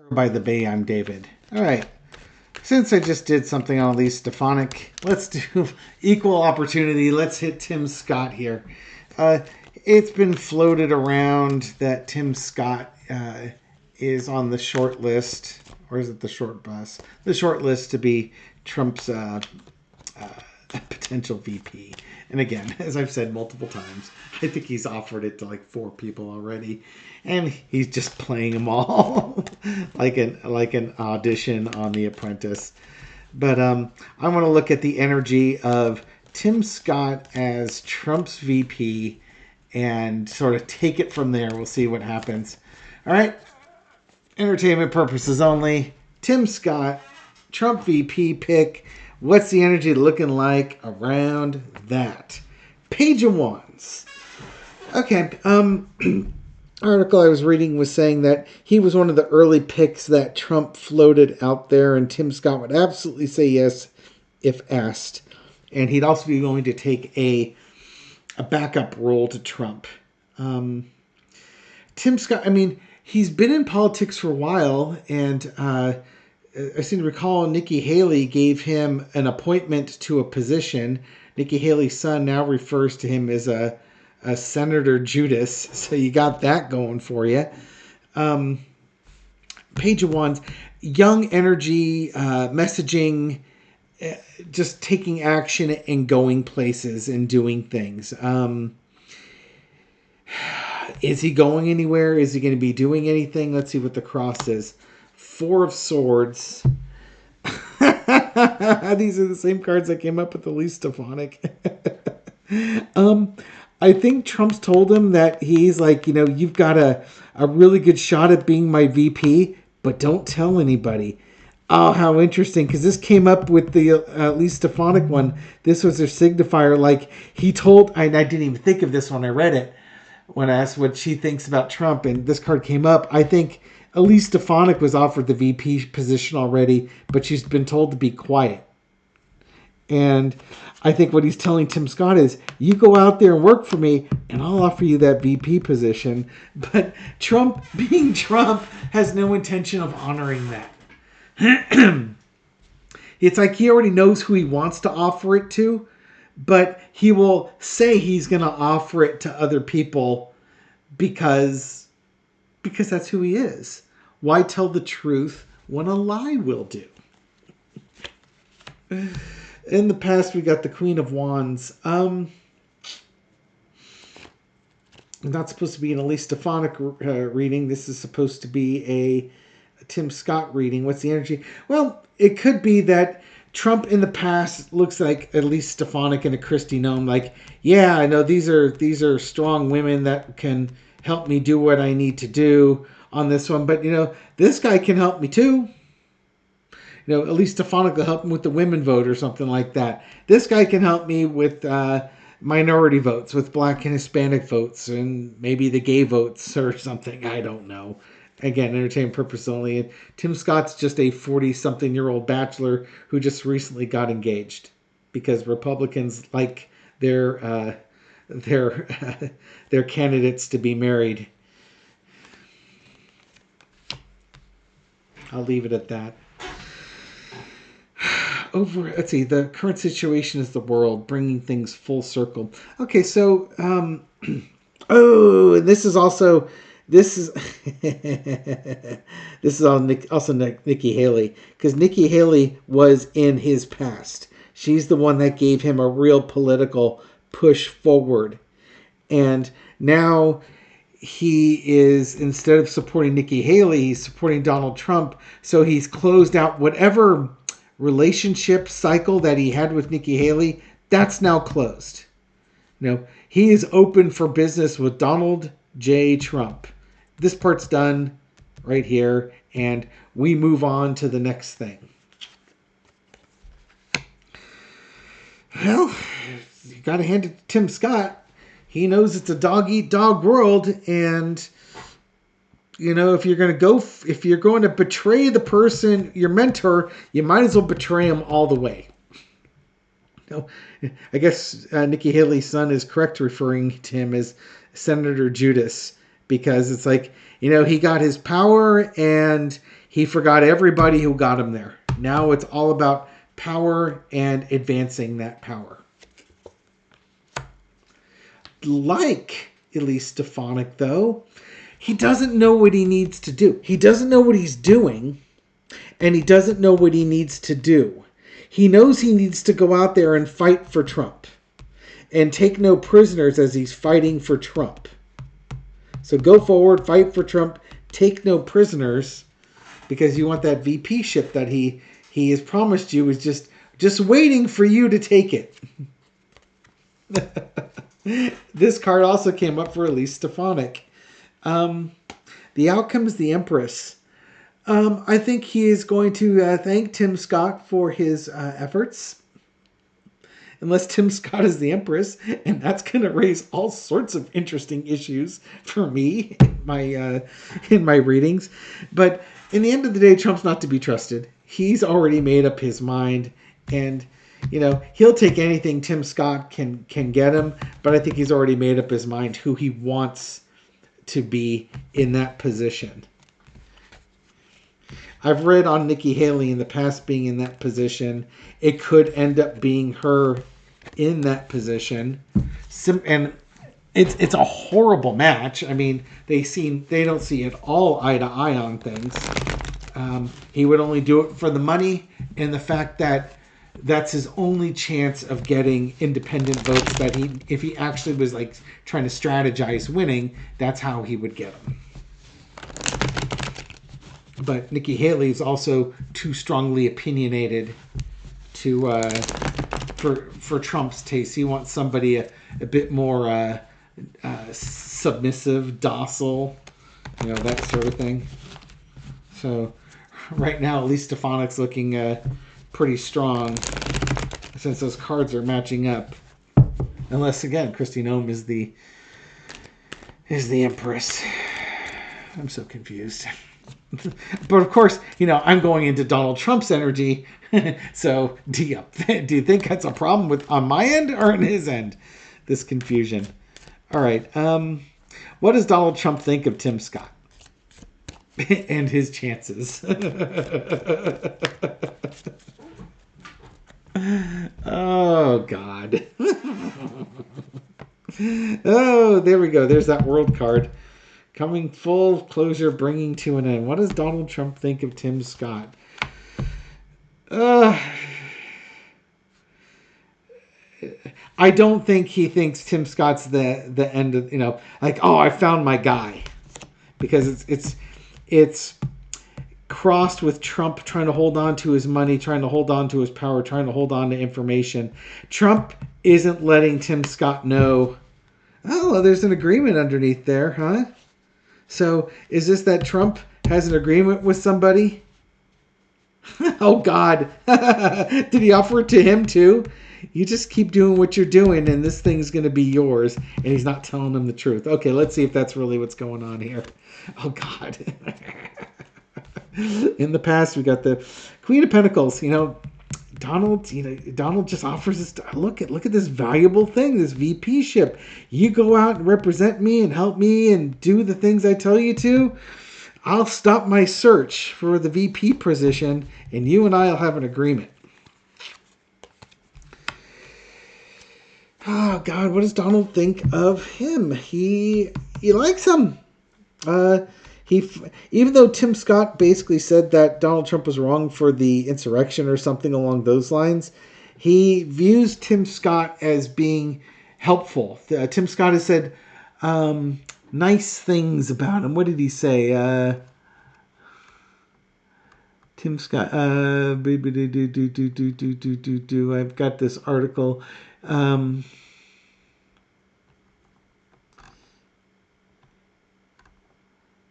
By the Bay, I'm David. All right. Since I just did something on Elise Stefanik, let's do equal opportunity. Let's hit Tim Scott here. It's been floated around that Tim Scott is on the short list, or is it the short bus? The short list to be Trump's potential VP. And again, as I've said multiple times, I think he's offered it to like 4 people already, and he's just playing them all like an audition on The Apprentice. But I want to look at the energy of Tim Scott as Trump's VP and sort of take it from there. We'll see what happens. All right, entertainment purposes only. Tim Scott, Trump VP pick. What's the energy looking like around that? Page of Wands. Okay. Article I was reading was saying that he was one of the early picks that Trump floated out there, and Tim Scott would absolutely say yes if asked. And he'd also be willing to take a backup role to Trump. Tim Scott, I mean, he's been in politics for a while, and I seem to recall Nikki Haley gave him an appointment to a position. Nikki Haley's son now refers to him as a Senator Judas, so you got that going for you. Page of Wands, young energy, messaging, just taking action and going places and doing things. Is he going anywhere? Is he going to be doing anything? Let's see what the cross is. 4 of Swords. These are the same cards that came up with Elise Stefanik. I think Trump's told him that he's like, you've got a really good shot at being my VP, but don't tell anybody. Oh, how interesting, because this came up with the Elise Stefanik one. This was their signifier. Like, he told, I didn't even think of this when I read it, when I asked what she thinks about Trump, and this card came up. I think Elise Stefanik was offered the VP position already, but she's been told to be quiet. And I think what he's telling Tim Scott is, you go out there and work for me, and I'll offer you that VP position. But Trump, being Trump, has no intention of honoring that. It's like he already knows who he wants to offer it to, but he will say he's going to offer it to other people because that's who he is. Why tell the truth when a lie will do? In the past, we got the Queen of Wands. Not supposed to be an Elise Stefanik reading. This is supposed to be a Tim Scott reading. What's the energy? Well, it could be that Trump in the past looks like Elise Stefanik and a Christy Nome. Like, yeah, I know these are strong women that can help me do what I need to do on this one. But, this guy can help me too. Elise Stefanik will help him with the women vote or something like that. This guy can help me with minority votes, with Black and Hispanic votes, and maybe the gay votes or something. I don't know. Again, entertainment purpose only. And Tim Scott's just a 40-something-year-old bachelor who just recently got engaged because Republicans like their candidates to be married. I'll leave it at that. Let's see, the current situation is the world, bringing things full circle. Okay, so, and this is also, this is also Nikki Haley, because Nikki Haley was in his past. She's the one that gave him a real political push forward. And now he is, instead of supporting Nikki Haley, he's supporting Donald Trump. So he's closed out whatever relationship cycle that he had with Nikki Haley. That's now closed. He is open for business with Donald J. Trump. This part's done right here, and we move on to the next thing. Well, you got to hand it to Tim Scott. He knows it's a dog-eat-dog world, and if you're going to betray the person, your mentor, you might as well betray him all the way. I guess Nikki Haley's son is correct referring to him as Senator Judas, because it's like, he got his power and He forgot everybody who got him there. Now it's all about power and advancing that power. Like Elise Stefanik, though, he doesn't know what he needs to do. He doesn't know what he's doing, and he doesn't know what he needs to do. He knows he needs to go out there and fight for Trump and take no prisoners as he's fighting for Trump. So go forward, fight for Trump, take no prisoners, because you want that VP ship that he has promised you is just waiting for you to take it. This card also came up for Elise Stefanik. The outcome is the Empress. I think he is going to thank Tim Scott for his efforts. Unless Tim Scott is the Empress, and that's going to raise all sorts of interesting issues for me in my readings. But in the end of the day, Trump's not to be trusted. He's already made up his mind, and he'll take anything Tim Scott can get him. But I think he's already made up his mind who he wants to be in that position. I've read on Nikki Haley in the past being in that position. It could end up being her in that position. And it's a horrible match. I mean, they don't see at all eye to eye on things. He would only do it for the money and the fact that that's his only chance of getting independent votes, that if he actually was like trying to strategize winning, that's how he would get them. But Nikki Haley is also too strongly opinionated for Trump's taste. He wants somebody a bit more submissive, docile, that sort of thing. So right now, Elise Stefanik's looking pretty strong since those cards are matching up. Unless again, Kristi Noem is the Empress. I'm so confused. But of course, I'm going into Donald Trump's energy. So do you think that's a problem on my end or on his end? This confusion. All right. What does Donald Trump think of Tim Scott and his chances? Oh God. Oh, there we go. There's that world card. Coming full closure, bringing to an end. What does Donald Trump think of Tim Scott? I don't think he thinks Tim Scott's the end of, I found my guy. Because it's crossed with Trump trying to hold on to his money, trying to hold on to his power, trying to hold on to information. Trump isn't letting Tim Scott know, oh, there's an agreement underneath there, huh? So is this that Trump has an agreement with somebody? Oh, God. Did he offer it to him, too? You just keep doing what you're doing, and this thing's going to be yours. And he's not telling him the truth. Okay, let's see if that's really what's going on here. Oh, God. In the past, we got the Queen of Pentacles. Donald just offers this. Look at this valuable thing, this VP ship. You go out and represent me and help me and do the things I tell you to. I'll stop my search for the VP position, and you and I'll have an agreement. Oh God, what does Donald think of him? He likes him. Even though Tim Scott basically said that Donald Trump was wrong for the insurrection or something along those lines, he views Tim Scott as being helpful. Tim Scott has said nice things about him. What did he say? Tim Scott. I've got this article.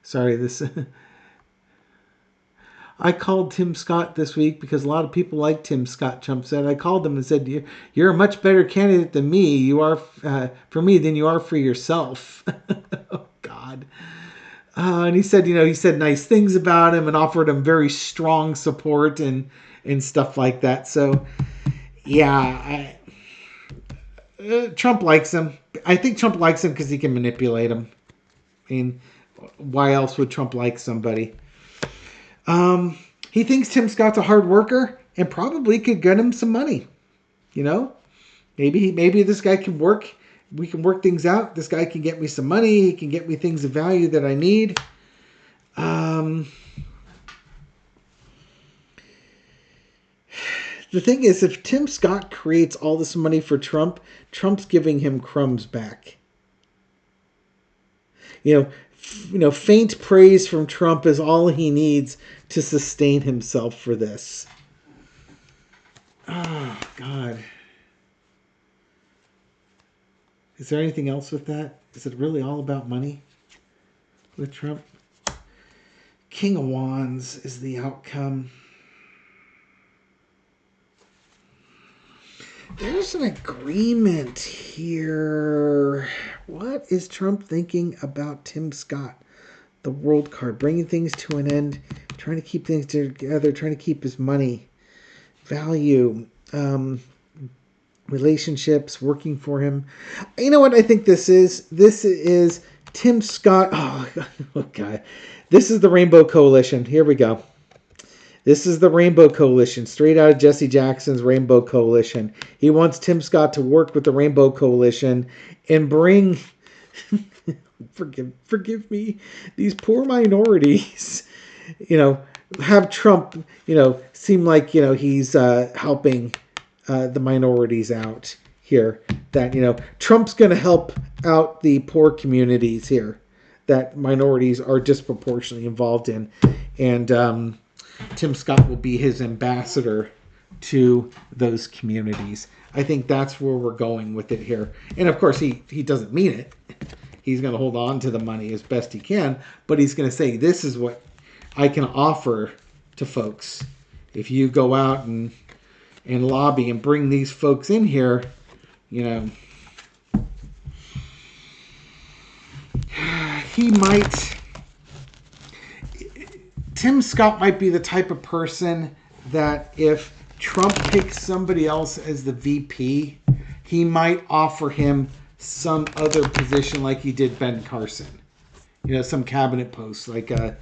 Sorry, this. I called Tim Scott this week because a lot of people like Tim Scott. Trump said. I called him and said, "You're a much better candidate than me. You are for me than you are for yourself." Oh God. And he said, he said nice things about him and offered him very strong support and stuff like that. So, yeah, Trump likes him. I think Trump likes him because he can manipulate him. I mean, why else would Trump like somebody? He thinks Tim Scott's a hard worker and probably could get him some money. You know, maybe this guy can work. We can work things out. This guy can get me some money. He can get me things of value that I need. The thing is, if Tim Scott creates all this money for Trump, Trump's giving him crumbs back. You know, faint praise from Trump is all he needs to sustain himself for this. Oh, God. Is there anything else with that? Is it really all about money with Trump? King of Wands is the outcome. There's an agreement here. What is Trump thinking about Tim Scott? The World card, bringing things to an end, trying to keep things together, trying to keep his money, value, relationships, working for him. You know what I think this is? This is Tim Scott. Oh God. This is the Rainbow Coalition. Here we go. This is the Rainbow Coalition, straight out of Jesse Jackson's Rainbow Coalition. He wants Tim Scott to work with the Rainbow Coalition and bring, forgive me, these poor minorities, have Trump, seem like, he's helping the minorities out here. That, Trump's going to help out the poor communities here that minorities are disproportionately involved in. And, Tim Scott will be his ambassador to those communities. I think that's where we're going with it here. And of course, he doesn't mean it. He's going to hold on to the money as best he can, but he's going to say, this is what I can offer to folks. If you go out and lobby and bring these folks in here, Tim Scott might be the type of person that if Trump picks somebody else as the VP, he might offer him some other position like he did Ben Carson. Some cabinet post like, the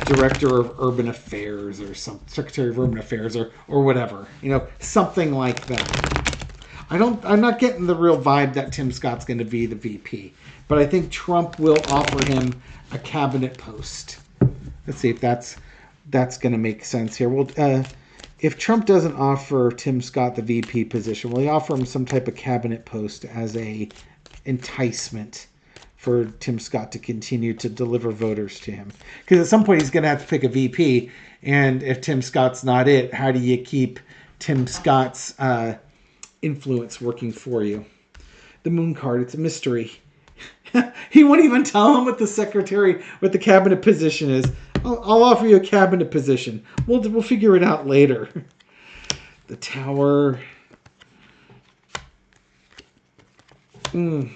director of urban affairs or some secretary of urban affairs or whatever, something like that. I'm not getting the real vibe that Tim Scott's going to be the VP, but I think Trump will offer him a cabinet post. Let's see if that's going to make sense here. Well, if Trump doesn't offer Tim Scott the VP position, will he offer him some type of cabinet post as a enticement for Tim Scott to continue to deliver voters to him? Because at some point he's going to have to pick a VP, and if Tim Scott's not it, how do you keep Tim Scott's influence working for you? The Moon card, it's a mystery. He won't even tell him what the cabinet position is. I'll offer you a cabinet position. We'll figure it out later. The Tower. Oh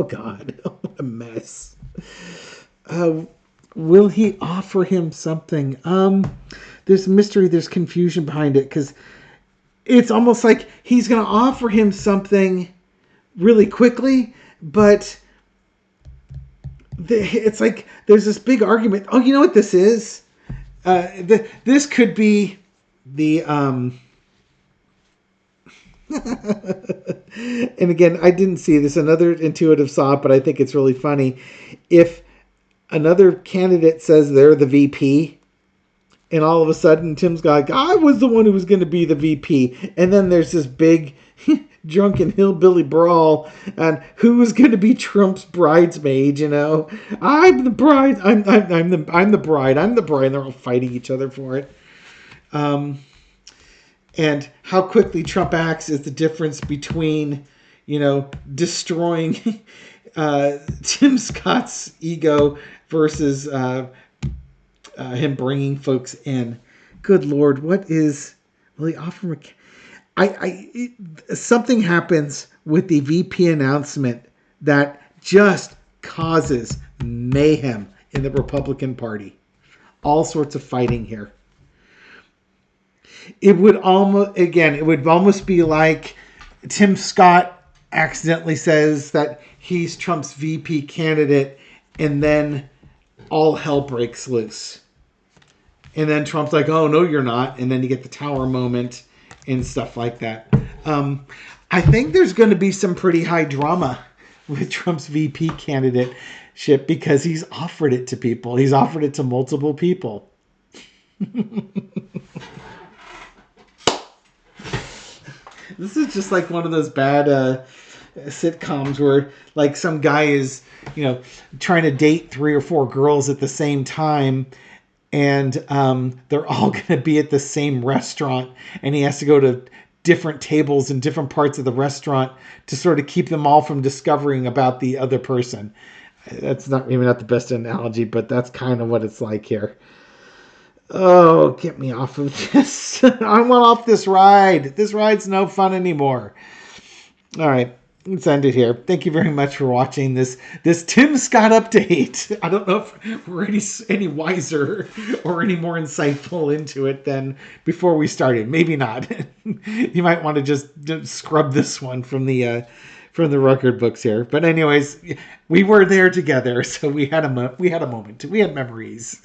God, what a mess. Will he offer him something? There's mystery, there's confusion behind it, because it's almost like he's going to offer him something really quickly, but it's like there's this big argument. Oh, you know what this is? This could be the and again, I didn't see this. Another intuitive saw it, but I think it's really funny. If another candidate says they're the VP, and all of a sudden Tim's like, I was the one who was going to be the VP, and then there's this big drunken hillbilly brawl and who's going to be Trump's bridesmaid. I'm the bride. I'm the bride. I'm the bride. And they're all fighting each other for it. And how quickly Trump acts is the difference between, destroying Tim Scott's ego versus him bringing folks in. Good Lord, will he offer him something happens with the VP announcement that just causes mayhem in the Republican Party. All sorts of fighting here. It would almost be like Tim Scott accidentally says that he's Trump's VP candidate, and then all hell breaks loose. And then Trump's like, oh, no, you're not. And then you get the tower moment and stuff like that. I think there's going to be some pretty high drama with Trump's VP candidateship because he's offered it to people. He's offered it to multiple people. This is just like one of those bad sitcoms where like some guy is, trying to date 3 or 4 girls at the same time, and they're all going to be at the same restaurant, and he has to go to different tables in different parts of the restaurant to sort of keep them all from discovering about the other person. That's maybe not the best analogy, but that's kind of what it's like here. Oh, get me off of this. I want off this ride. This ride's no fun anymore. All right. Let's end it here. Thank you very much for watching this Tim Scott update. I don't know if we're any wiser or any more insightful into it than before we started. Maybe not. You might want to just scrub this one from the record books here. But anyways, we were there together, so we had a moment. We had memories.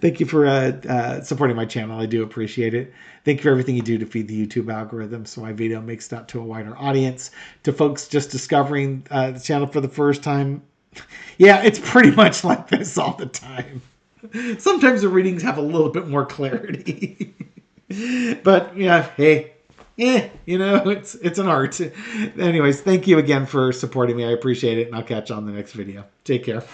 Thank you for supporting my channel. I do appreciate it. Thank you for everything you do to feed the YouTube algorithm so my video makes it out to a wider audience. To folks just discovering the channel for the first time, yeah, it's pretty much like this all the time. Sometimes the readings have a little bit more clarity. But, yeah, hey, it's an art. Anyways, thank you again for supporting me. I appreciate it, and I'll catch you on the next video. Take care.